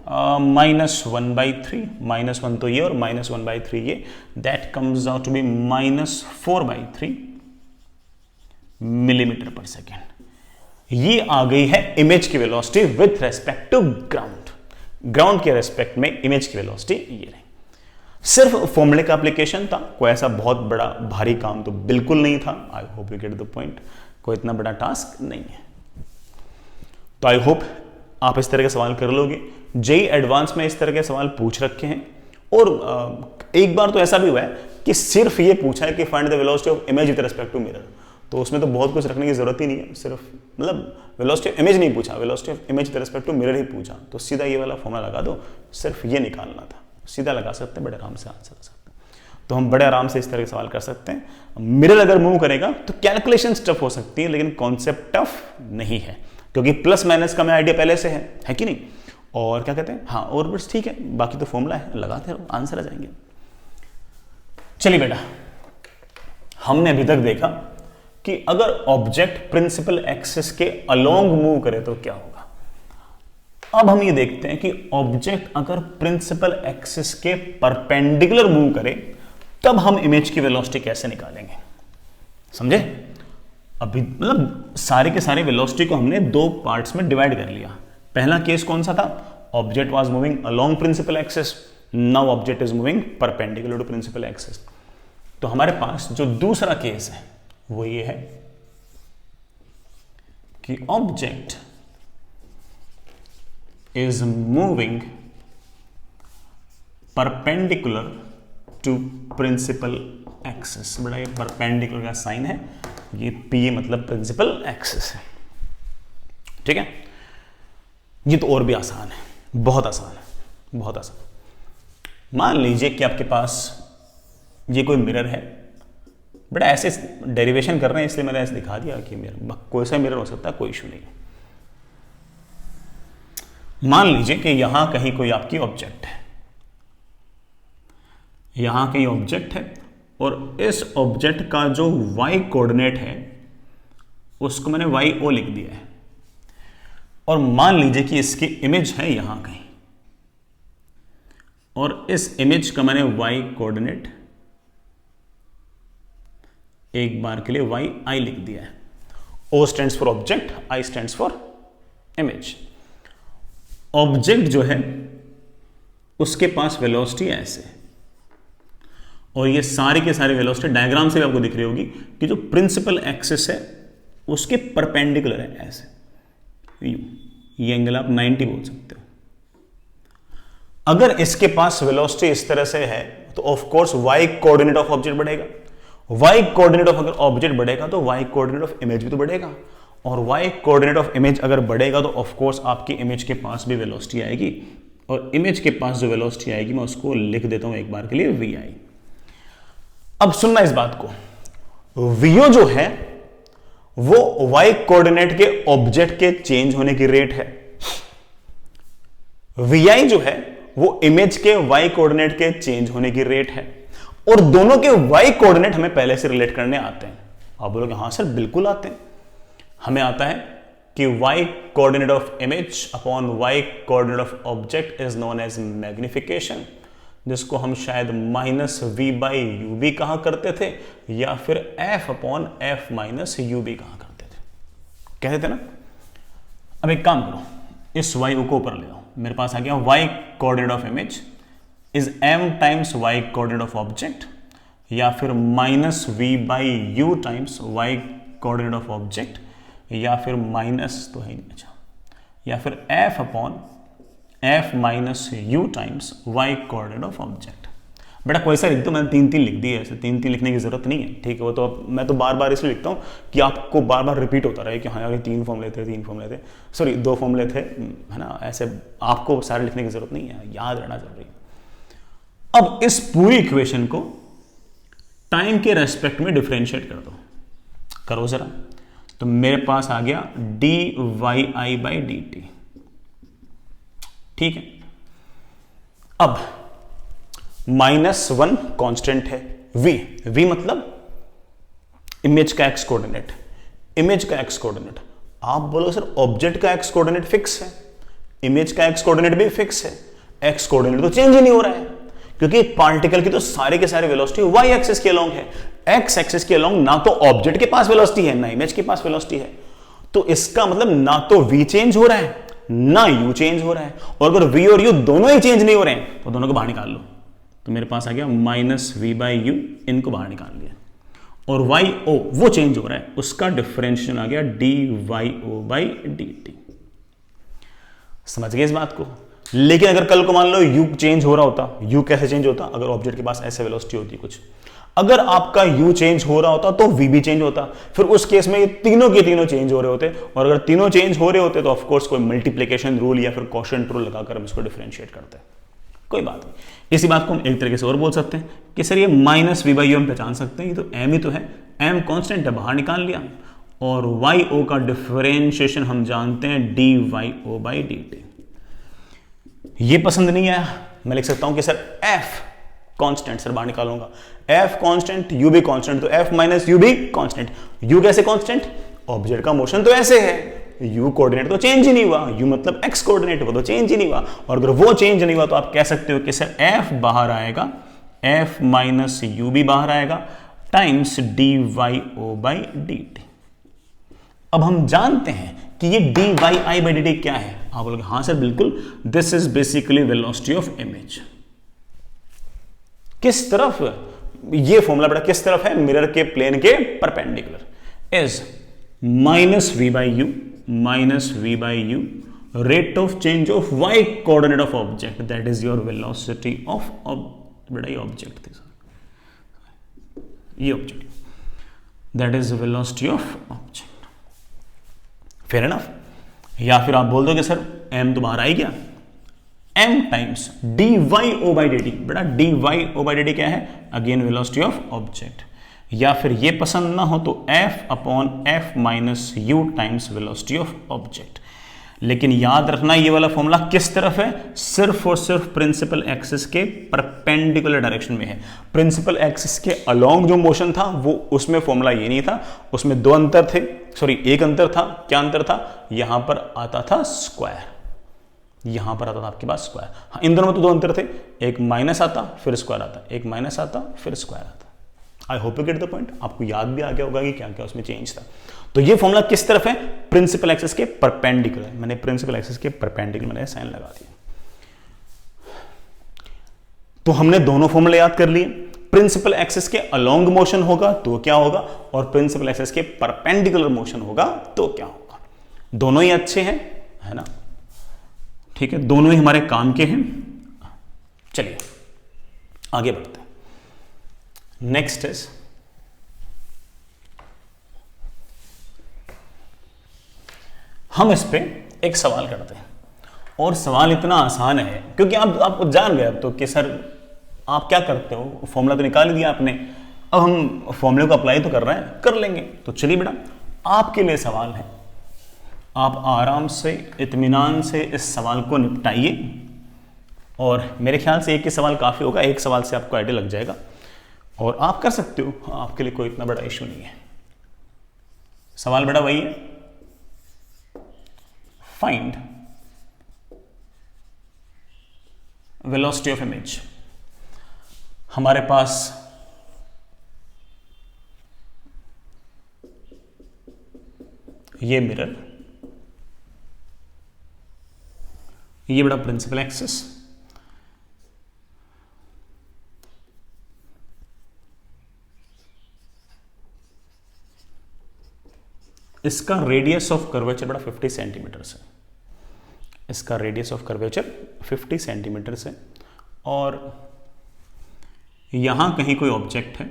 -1/3, -1 तो ये और -1/3 ये, that comes out to be -4/3 millimetre पर सेकेंड। ये आ गई है इमेज की velocity with respect to ground. Ground के रेस्पेक्ट में इमेज की वेलोसिटी ये रही। सिर्फ फॉर्मूले का एप्लीकेशन था, कोई ऐसा बहुत बड़ा भारी काम तो बिल्कुल नहीं था। I hope you get the point, कोई इतना बड़ा टास्क नहीं है। तो आई होप आप इस तरह के सवाल कर लोगे। जेई एडवांस में इस तरह के सवाल पूछ रखे हैं, और एक बार तो ऐसा भी हुआ है कि सिर्फ ये पूछा है कि find the velocity of image with respect to mirror, तो उसमें तो बहुत कुछ रखने की जरूरत ही नहीं है। सिर्फ मतलब वेलोसिटी ऑफ इमेज नहीं पूछा, velocity of image with respect to mirror ही पूछा, तो सीधा ये वाला फॉर्मूला लगा दो, सिर्फ ये निकालना था। सीधा लगा सकते हैं, बड़े आराम से आंसर कर सकते हैं। तो हम बड़े आराम से इस तरह के सवाल कर सकते हैं। मिरर अगर मूव करेगा तो कैलकुलेशन टफ हो सकती है, लेकिन कॉन्सेप्ट टफ नहीं है, क्योंकि प्लस माइनस का मैं आइडिया पहले से है कि नहीं। और क्या कहते हैं, हाँ और बस ठीक है, बाकी तो फॉर्मूला है, लगाते रहो, आंसर आ जाएंगे। चलिए बेटा, हमने अभी तक देखा कि अगर ऑब्जेक्ट प्रिंसिपल एक्सिस के अलोंग मूव करे तो क्या होगा। अब हम ये देखते हैं कि ऑब्जेक्ट अगर प्रिंसिपल एक्सिस के परपेंडिकुलर मूव करे तब हम इमेज की वेलोसिटी कैसे निकालेंगे, समझे। अभी मतलब सारे के सारे वेलोसिटी को हमने दो पार्ट्स में डिवाइड कर लिया। पहला केस कौन सा था, object was moving along principal axis, now object is moving perpendicular to principal axis. तो हमारे पास जो दूसरा केस है वो ये है कि object is moving perpendicular to principal axis। बड़ा ये perpendicular का साइन है, ये P मतलब principal axis है, ठीक है। ये तो और भी आसान है, बहुत आसान है, बहुत आसान। मान लीजिए कि आपके पास ये कोई मिरर है, बड़ा ऐसे डेरिवेशन कर रहे हैं इसलिए मैंने ऐसे दिखा दिया कि मिरर कोई सा मिरर हो सकता है, कोई इशू नहीं। मान लीजिए कि यहां कहीं कोई आपकी ऑब्जेक्ट है, यहां कहीं ऑब्जेक्ट है, और इस ऑब्जेक्ट का जो y कोऑर्डिनेट है उसको मैंने YO लिख दिया है, और मान लीजिए कि इसकी इमेज है यहां कहीं, और इस इमेज का मैंने y कोऑर्डिनेट एक बार के लिए YI लिख दिया है। O stands for object, I stands for image. Object जो है उसके पास वेलोसिटी ऐसे, और ये सारे के सारे वेलोसिटी डायग्राम से भी आपको दिख रही होगी कि जो प्रिंसिपल एक्सिस है उसके परपेंडिकुलर है ऐसे। ये एंगल आप 90 बोल सकते हो। अगर इसके पास वेलोसिटी इस तरह से है तो of course y coordinate of object बढ़ेगा। y कोऑर्डिनेट ऑफ अगर ऑब्जेक्ट बढ़ेगा तो y कोऑर्डिनेट ऑफ इमेज भी तो बढ़ेगा, और y कोऑर्डिनेट ऑफ इमेज अगर बढ़ेगा तो ऑफ कोर्स आपकी इमेज के पास भी वेलोसिटी आएगी, और इमेज के पास जो वेलोसिटी आएगी मैं उसको लिख देता हूं एक बार के लिए vi। अब सुनना इस बात को, vo जो है वो y कोऑर्डिनेट के ऑब्जेक्ट के चेंज होने की रेट है, vi जो है वो इमेज के y कोऑर्डिनेट के चेंज होने की रेट है, और दोनों के y कोऑर्डिनेट हमें पहले से रिलेट करने आते हैं। आप बोलोगे हाँ सर बिल्कुल आते हैं। हमें आता है कि y coordinate of image upon y coordinate of object is known as magnification, जिसको हम शायद -v/ub कहा करते थे, या फिर f upon f minus ub कहा करते थे, कहते थे ना। अब एक काम करो, इस y को ऊपर ले आओ, मेरे पास आ गया y coordinate of image is m times y coordinate of object, या फिर -v/u times y coordinate of object, या फिर माइनस तो है नहीं, अच्छा, या फिर f upon f minus u times y coordinate of object. बेटा कोई सा लिख दो, मैंने 3-3 लिख दिए, ऐसे 3-3 लिखने की जरूरत नहीं है, ठीक है। वो तो मैं तो बार बार इसलिए लिखता हूँ कि आपको बार बार रिपीट होता रहे कि हाँ यार 3 फॉर्मूले थे, सॉरी 2 फॉर्मूले थे, है ना। ऐसे आपको सारे लिखने की जरूरत नहीं है, याद रहना जरूरी है। अब इस पूरी इक्वेशन को टाइम के रेस्पेक्ट में डिफरेंशिएट कर दो, करो जरा। तो मेरे पास आ गया dy/dt, ठीक है। अब -1 कांस्टेंट है, v मतलब इमेज का x कोऑर्डिनेट, इमेज का x कोऑर्डिनेट। आप बोलो सर ऑब्जेक्ट का x कोऑर्डिनेट फिक्स है, इमेज का एक्स कोऑर्डिनेट भी फिक्स है, एक्स कोऑर्डिनेट तो चेंज ही नहीं हो रहा है, क्योंकि पार्टिकल की तो सारे के सारे वेलोसिटी वाई एक्सिस के अलोंग है। एक्स एक्सिस के अलोंग ना तो ऑब्जेक्ट के पास वेलोसिटी है ना इमेज के पास वेलोसिटी है, तो इसका मतलब ना तो v चेंज हो रहा है ना u चेंज हो रहा है। और अगर v और u दोनों ही चेंज नहीं हो रहे हैं तो दोनों को बाहर निकाल लो, तो मेरे पास आ गया माइनस वी बाई यू, इनको बाहर निकाल लिया। और वाई ओ वो चेंज हो रहा है, उसका डिफरेंशियल आ गया d y o by d t. समझ गए इस बात को? लेकिन अगर कल को मान लो u चेंज हो रहा होता, u कैसे चेंज होता? अगर ऑब्जेक्ट के पास ऐसे वेलोसिटी होती कुछ, अगर आपका u चेंज हो रहा होता तो v भी चेंज होता, फिर उस केस में ये तीनों के तीनों चेंज हो रहे होते, और अगर तीनों चेंज हो रहे होते तो ऑफकोर्स कोई मल्टीप्लीकेशन रूल या फिर क्वोशिएंट रूल लगाकर हम इसको डिफरेंशिएट करते हैं। कोई बात नहीं, इसी बात को हम एक तरीके से और बोल सकते हैं कि सर ये माइनस वी बाई यू हम पहचान सकते हैं, ये तो m ही तो है, m कांस्टेंट है, बाहर निकाल लिया। और वाई ओ का डिफरेंशिएशन हम जानते हैं d y o by d t. ये पसंद नहीं आया, मैं लिख सकता हूं कि सर f कांस्टेंट, सर बाहर निकालूंगा f कांस्टेंट, u भी कांस्टेंट, तो f माइनस यू भी कांस्टेंट। u कैसे कांस्टेंट? ऑब्जेक्ट का मोशन तो ऐसे है, u कोऑर्डिनेट तो चेंज ही नहीं हुआ, u मतलब x कोऑर्डिनेट, वो तो चेंज ही नहीं हुआ। और अगर वो चेंज नहीं हुआ तो आप कह सकते हो कि सर f बाहर आएगा, f माइनस यू भी बाहर आएगा, times d y o by d t. अब हम जानते हैं कि ये d y i by d t क्या है। आप बोलोगे हाँ सर बिल्कुल, this is basically velocity of image. किस तरफ? ये फॉर्मूला बेटा किस तरफ है? मिरर के प्लेन के perpendicular. Is minus v by u, minus v by u, rate of change of y coordinate of object, that is your velocity of बेटा ये ऑब्जेक्ट थी सर, ये object, that is velocity of object. Fair enough. या फिर आप बोल दोगे sir m तो बाहर आ ही गया, m times d y o by d t. बेटा d y o by d t क्या है? Again velocity of object. या फिर ये पसंद ना हो तो f upon f minus u times velocity of object. लेकिन याद रखना ये वाला फॉर्मूला किस तरफ है? सिर्फ और सिर्फ प्रिंसिपल एक्सिस के परपेंडिकुलर डायरेक्शन में है। प्रिंसिपल एक्सिस के अलोंग जो मोशन था वो उसमें फॉर्मूला ये नहीं था, उसमें दो अंतर थे, सॉरी एक अंतर था। क्या अंतर था? यहां पर आता था स्क्वायर, यहां पर आता था आपके पास स्क्वायर। हाँ, इन दोनों में तो दो अंतर थे, एक माइनस आता फिर स्क्वायर आता, एक माइनस आता फिर स्क्वायर आता। I hope you get the point. आपको याद भी आ गया होगा कि क्या क्या उसमें चेंज था। तो ये फॉर्मूला किस तरफ है? प्रिंसिपल एक्सिस के परपेंडिकुलर। मैंने प्रिंसिपल एक्सिस के परपेंडिकुलर मैंने साइन लगा दिया। तो हमने दोनों फॉर्मूले याद कर लिए। प्रिंसिपल एक्सिस के अलोंग मोशन होगा तो क्या होगा, और प्रिंसिपल एक्सिस के परपेंडिकुलर मोशन होगा तो क्या होगा। दोनों ही अच्छे हैं, है ना? ठीक है, दोनों ही हमारे काम के हैं। चलिए आगे बढ़ते हैं। नेक्स्ट इज हम इस पे एक सवाल करते हैं, और सवाल इतना आसान है क्योंकि आप जान गए अब तो कि सर आप क्या करते हो, फॉर्मूला तो निकाल ही दिया आपने, अब हम फॉर्मूले को अप्लाई तो कर रहे हैं, कर लेंगे। तो चलिए बेटा आपके लिए सवाल है, आप आराम से इत्मीनान से इस सवाल को निपटाइए, और मेरे ख्याल से एक ही सवाल काफ़ी होगा, एक सवाल से आपको आइडिया लग जाएगा और आप कर सकते हो, आपके लिए कोई इतना बड़ा इशू नहीं है। सवाल बेटा वही है, फाइंड वेलोसिटी ऑफ इमेज। हमारे पास ये मिरर, ये बड़ा प्रिंसिपल एक्सिस, इसका रेडियस ऑफ कर्वेचर बड़ा 50 सेंटीमीटर से, इसका रेडियस ऑफ कर्वेचर 50 सेंटीमीटर से, और यहां कहीं कोई ऑब्जेक्ट है,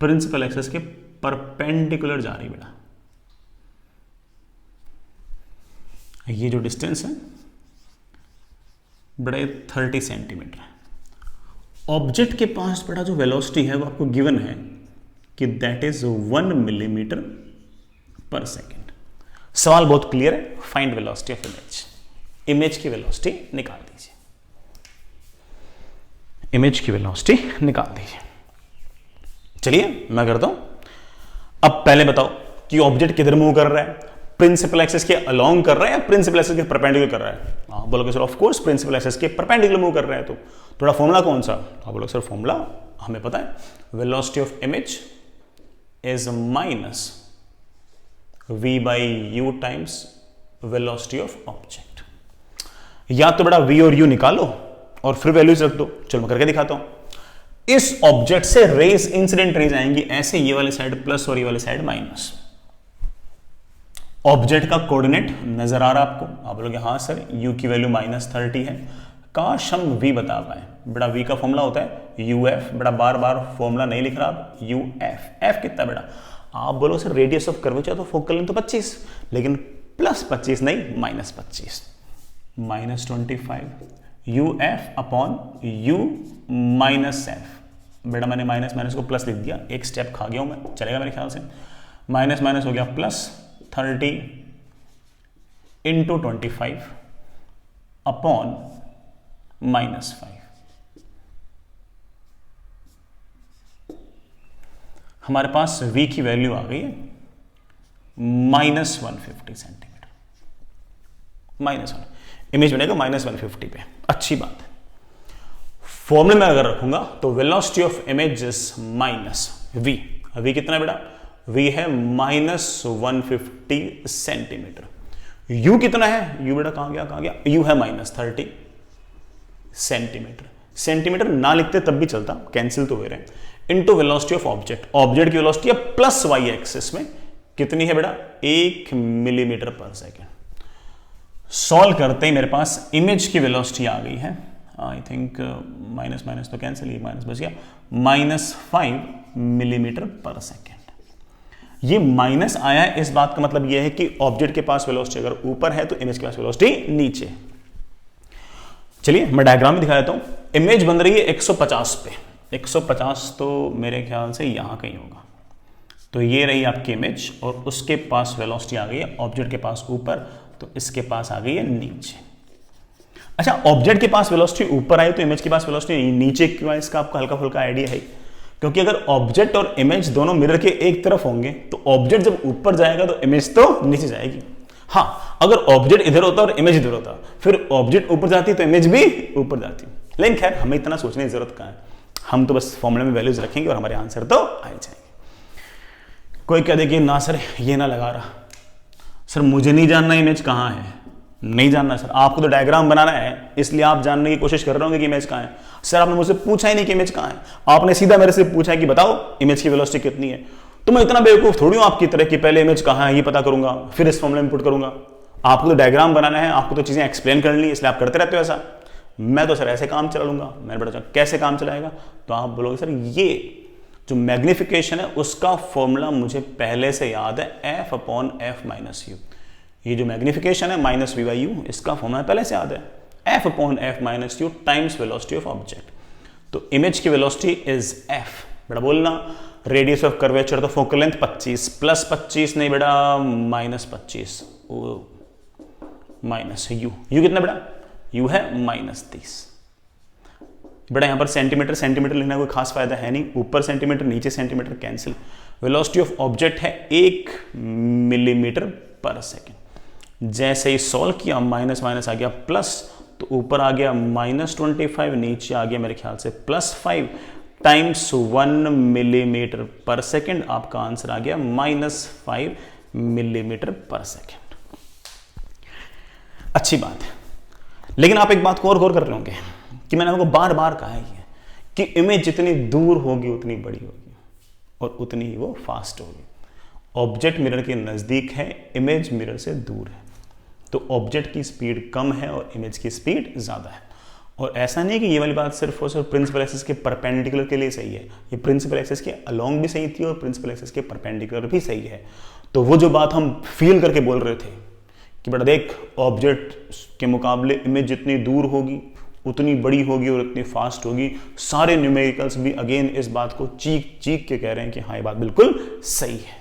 प्रिंसिपल एक्सिस के परपेंडिकुलर जा रही बेटा। ये जो डिस्टेंस है बड़ा 30 सेंटीमीटर है। ऑब्जेक्ट के पास बेटा जो वेलोसिटी है वो आपको गिवन है कि दैट इज 1 मिलीमीटर पर सेकेंड। सवाल बहुत क्लियर है, find velocity of image. Image की वेलोसिटी निकाल दीजिए, इमेज की वेलोसिटी निकाल दीजिए। चलिए मैं करता हूं। अब पहले बताओ कि ऑब्जेक्ट किधर मूव कर रहा है, प्रिंसिपल एक्सिस के अलोंग कर रहा है या प्रिंसिपल एक्सिस के परपेंडिकुलर कर रहा है? आप बोलोगे sir of course principal axis के परपेंडिकुलर मूव कर रहा है। तो थोड़ा फॉर्मूला कौन सा? आप बोलोगे सर फॉर्मूला हमें पता है, velocity of image is minus v by you times velocity of object. या तो बड़ा v और u निकालो और फिर वैल्यूज रख दो। चलो मैं करके दिखाता हूं। इस ऑब्जेक्ट से रेज, इंसिडेंट रेज आएंगी ऐसे, ये वाली साइड प्लस और ये वाली साइड माइनस। ऑब्जेक्ट का कोऑर्डिनेट नजर आ रहा आपको? आप बोलोगे हाँ सर u की वैल्यू -30 है। काश हम v बता पाए। बड़ा v का फॉर्मूला होता है uf। बड़ा बार बार फॉर्मूला नहीं लिख रहा आप, uf। f कितना बेटा? आप बोलो सर रेडियस ऑफ कर्वेचर तो फोकल लेंथ तो 25, लेकिन +25 नहीं, -25, -25 uf upon u minus f। बेटा मैंने माइनस माइनस को प्लस लिख दिया, एक स्टेप खा गया हूं मैं, चलेगा मेरे ख्याल से। माइनस माइनस हो गया +30 इंटू 25 अपॉन -5। हमारे पास v की वैल्यू आ गई है -150 सेंटीमीटर। -1 इमेज बनेगा -150 पे। अच्छी बात है। फॉर्मूले में अगर रखूंगा तो velocity of image is minus v। v कितना है बेटा? v है -150 सेंटीमीटर। u कितना है? u बेटा कहां गया? u है -30 सेंटीमीटर। सेंटीमीटर ना लिखते तब भी चलता, कैंसिल तो हो रहे हैं। Into velocity of object. Object की वेलोसिटी है प्लस y एक्सिस में कितनी है बेटा? 1 मिलीमीटर पर सेकेंड। सॉल्व करते ही मेरे पास इमेज की वेलोसिटी आ गई है, आई थिंक माइनस माइनस तो कैंसिल, ही माइनस बच गया, -5 मिलीमीटर पर सेकेंड। ये माइनस आया है, इस बात का मतलब यह है कि ऑब्जेक्ट के पास वेलोसिटी अगर ऊपर है तो इमेज के पास वेलोसिटी नीचे। चलिए मैं डायग्राम में दिखा देता हूं। इमेज बन रही है 150 पे। 150 तो मेरे ख्याल से यहां कहीं होगा। तो ये रही आपकी इमेज और उसके पास वेलोसिटी आ गई है ऑब्जेक्ट के पास ऊपर, तो इसके पास आ गई है नीचे। अच्छा, ऑब्जेक्ट के पास वेलोसिटी ऊपर आई तो इमेज के पास वेलोसिटी नीचे क्यों है? इसका आपको हल्का फुल्का आइडिया है, क्योंकि अगर ऑब्जेक्ट और इमेज दोनों मिरर के एक तरफ होंगे तो ऑब्जेक्ट जब ऊपर जाएगा तो इमेज तो नीचे जाएगी। हाँ, अगर ऑब्जेक्ट इधर होता और इमेज इधर होता फिर ऑब्जेक्ट ऊपर जाती तो इमेज भी ऊपर जाती। लेकिन खैर हमें इतना सोचने की जरूरत कहां है, हम तो बस फॉर्मूले में वैल्यूज रखेंगे और हमारे आंसर तो आ जाएंगे। कोई कह दे कि ना सर ये ना लगा रहा, सर मुझे नहीं जानना इमेज कहां है। नहीं जानना सर, आपको तो डायग्राम बनाना है, इसलिए आप जानने की कोशिश कर रहे होंगे कि इमेज कहां है। सर आपने मुझसे पूछा ही नहीं कि इमेज कहां है, आपने सीधा मेरे से पूछा कि बताओ इमेज की वेलोसिटी कितनी है। तो मैं इतना बेवकूफ थोड़ी हूं आपकी तरह कि पहले इमेज कहां है ये पता करूंगा फिर इस फॉर्मूले में पुट करूंगा। आपको तो डायग्राम बनाना है, आपको तो चीजें एक्सप्लेन करनी है, इसलिए आप करते रहते हो ऐसा। मैं तो सर ऐसे काम चला लूंगा। मैंने बता कैसे काम चलाएगा, तो आप बोलोगे सर ये जो मैग्निफिकेशन है उसका फॉर्मूला मुझे पहले से याद है, f upon f minus you. ये जो मैग्निफिकेशन है माइनस वी बाई यू, इसका फॉर्मूला पहले से याद है, f upon f minus u times velocity of object. तो इमेज की वेलोसिटी इज f। बेटा बोलना रेडियस ऑफ कर्वेचर तो फोकल लेंथ 25 प्लस 25 नहीं बेटा -25 माइनस यू। यू कितना बेटा? यू है -30। बेटा यहां पर सेंटीमीटर सेंटीमीटर लिखना कोई खास फायदा है नहीं, ऊपर सेंटीमीटर नीचे centimetre cancel. Velocity of object है 1 मिलीमीटर पर सेकेंड। जैसे ही सॉल्व किया माइनस माइनस आ गया प्लस, तो ऊपर आ गया -25, नीचे आ गया मेरे ख्याल से +5 टाइम्स 1 मिलीमीटर पर सेकेंड। आपका आंसर आ गया -5 मिलीमीटर पर सेकेंड। अच्छी बात है, लेकिन आप एक बात को और गौर कर रहे होंगे कि मैंने आपको बार बार कहा है कि इमेज जितनी दूर होगी उतनी बड़ी होगी और उतनी ही वो फास्ट होगी। ऑब्जेक्ट मिरर के नजदीक है, इमेज मिरर से दूर है, तो ऑब्जेक्ट की स्पीड कम है और इमेज की स्पीड ज्यादा है। और ऐसा नहीं कि ये वाली बात सिर्फ और सिर्फ प्रिंसिपल एक्सिस के परपेंडिकुलर के लिए सही है, ये प्रिंसिपल एक्सिस के अलोंग भी सही थी और प्रिंसिपल एक्सिस के परपेंडिकुलर भी सही है। तो वो जो बात हम फील करके बोल रहे थे कि बेटा देख ऑब्जेक्ट के मुकाबले इमेज जितनी दूर होगी उतनी बड़ी होगी और उतनी फास्ट होगी, सारे न्यूमेरिकल्स भी अगेन इस बात को चीख चीख के कह रहे हैं कि हाँ ये बात बिल्कुल सही है।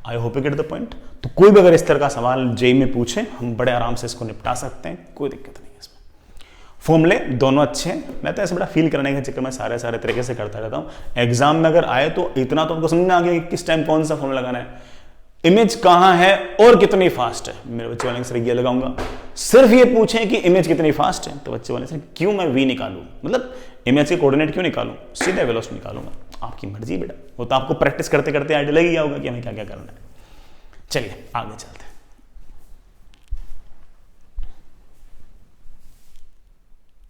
I hope you get the point. तो कोई भी अगर इस तरह का सवाल जेई में पूछे हम बड़े आराम से इसको निपटा सकते हैं, कोई दिक्कत नहीं है इसमें। फॉर्मूले दोनों अच्छे हैं। मैं तो ऐसे बड़ा फील करने के चक्कर में सारे तरीके से करता रहता हूँ। एग्जाम में अगर आए तो इतना तो आपको समझना आ गया कि किस टाइम कौन सा फॉर्मूला लगाना है, इमेज कहाँ है और कितनी फास्ट है। मेरे बच्चे वाले सर ये लगाऊंगा, सिर्फ ये पूछें कि इमेज कितनी फास्ट है, तो बच्चे वाले सर क्यों मैं वी निकालूं, मतलब इमेज के कोऑर्डिनेट क्यों निकालूं, सीधा वेलोसिटी निकालूंगा। आपकी मर्जी बेटा, वो तो आपको प्रैक्टिस करते करते आइडिया लग गया होगा कि हमें क्या क्या करना है। चलिए आगे चलते हैं।